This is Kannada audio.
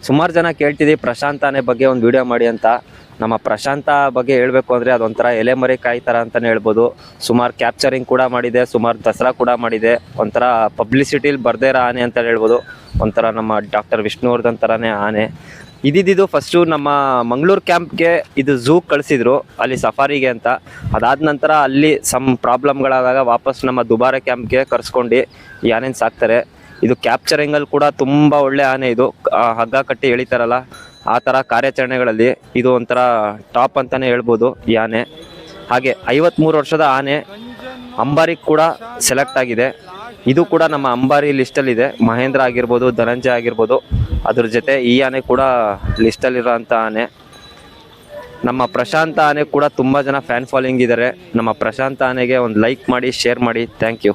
ಸುಮಾರು ಜನ ಕೇಳ್ತಿದ್ದೀವಿ ಪ್ರಶಾಂತ್ ಆನೆ ಬಗ್ಗೆ ಒಂದು ವಿಡಿಯೋ ಮಾಡಿ ಅಂತ. ನಮ್ಮ ಪ್ರಶಾಂತ ಬಗ್ಗೆ ಹೇಳಬೇಕು ಅಂದರೆ ಅದೊಂಥರ ಎಲೆಮರೆ ಕಾಯಿ ಥರ ಅಂತಲೇ ಹೇಳ್ಬೋದು. ಸುಮಾರು ಕ್ಯಾಪ್ಚರಿಂಗ್ ಕೂಡ ಮಾಡಿದೆ, ಸುಮಾರು ದಸರಾ ಕೂಡ ಮಾಡಿದೆ. ಒಂಥರ ಪಬ್ಲಿಸಿಟಿಲಿ ಬರ್ದೇ ಇರೋ ಆನೆ ಅಂತ ಹೇಳ್ಬೋದು. ಒಂಥರ ನಮ್ಮ ಡಾಕ್ಟರ್ ವಿಷ್ಣುವರ್ಧನ್ ಥರನೇ ಆನೆ. ಇದಿದ್ದು ಫಸ್ಟು ನಮ್ಮ ಮಂಗಳೂರು ಕ್ಯಾಂಪ್ಗೆ ಇದು ಝೂ ಕಳಿಸಿದ್ರು, ಅಲ್ಲಿ ಸಫಾರಿಗೆ ಅಂತ. ಅದಾದ ನಂತರ ಅಲ್ಲಿ ಸಮ್ ಪ್ರಾಬ್ಲಮ್ಗಳಾದಾಗ ವಾಪಸ್ ನಮ್ಮ ದುಬಾರೆ ಕ್ಯಾಂಪ್ಗೆ ಕರ್ಸ್ಕೊಂಡು ಈ ಆನೆನ ಸಾಕ್ತಾರೆ. ಇದು ಕ್ಯಾಪ್ಚರಿಂಗಲ್ಲಿ ಕೂಡ ತುಂಬ ಒಳ್ಳೆ ಆನೆ. ಇದು ಹಗ್ಗ ಕಟ್ಟಿ ಎಳಿತಾರಲ್ಲ ಆ ಥರ ಕಾರ್ಯಾಚರಣೆಗಳಲ್ಲಿ ಇದು ಒಂಥರ ಟಾಪ್ ಅಂತಲೇ ಹೇಳ್ಬೋದು ಈ ಆನೆ. ಹಾಗೆ 53 ವರ್ಷದ ಆನೆ ಅಂಬಾರಿಗೆ ಕೂಡ ಸೆಲೆಕ್ಟ್ ಆಗಿದೆ. ಇದು ಕೂಡ ನಮ್ಮ ಅಂಬಾರಿ ಲಿಸ್ಟಲ್ಲಿದೆ. ಮಹೇಂದ್ರ ಆಗಿರ್ಬೋದು, ಧನಂಜಯ ಆಗಿರ್ಬೋದು, ಅದ್ರ ಜೊತೆ ಈ ಆನೆ ಕೂಡ ಲಿಸ್ಟಲ್ಲಿರೋಂಥ ಆನೆ. ನಮ್ಮ ಪ್ರಶಾಂತ ಆನೆ ಕೂಡ ತುಂಬ ಜನ ಫ್ಯಾನ್ ಫಾಲೋಯಿಂಗ್ ಇದ್ದಾರೆ. ನಮ್ಮ ಪ್ರಶಾಂತ ಆನೆಗೆ ಒಂದು ಲೈಕ್ ಮಾಡಿ, ಶೇರ್ ಮಾಡಿ. Thank you.